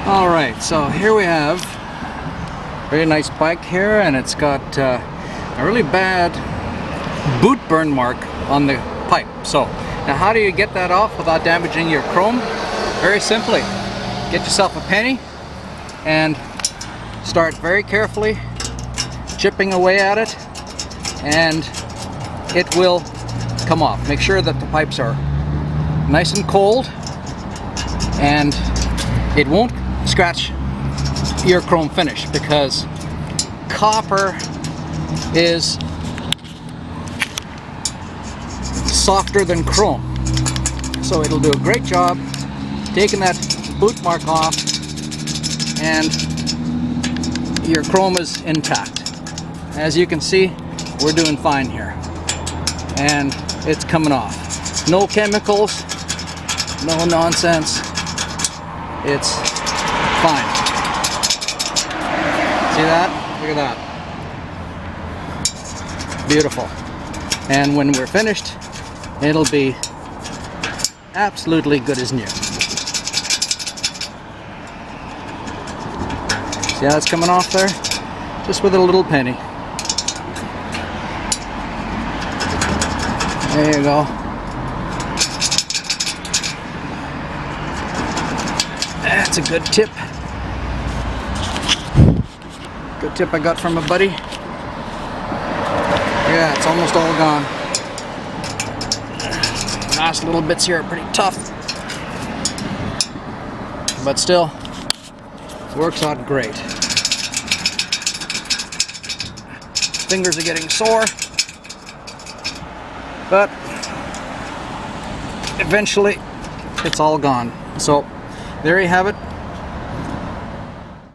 Alright, so here we have a very nice bike here, and it's got a really bad boot burn mark on the pipe. So now how do you get that off without damaging your chrome? Very simply, get yourself a penny and start very carefully chipping away at it, and it will come off. Make sure that the pipes are nice and cold, and it won't scratch your chrome finish because copper is softer than chrome. So it'll do a great job taking that boot mark off, and your chrome is intact. As you can see, we're doing fine here, and it's coming off. No chemicals, no nonsense. It's fine. See that? Look at that. Beautiful. And when we're finished, it'll be absolutely good as new. See how it's coming off there? Just with a little penny. There you go. That's a good tip. Good tip I got from a buddy. Yeah, it's almost all gone. The last little bits here are pretty tough, but still, it works out great. Fingers are getting sore, but eventually it's all gone. So there you have it.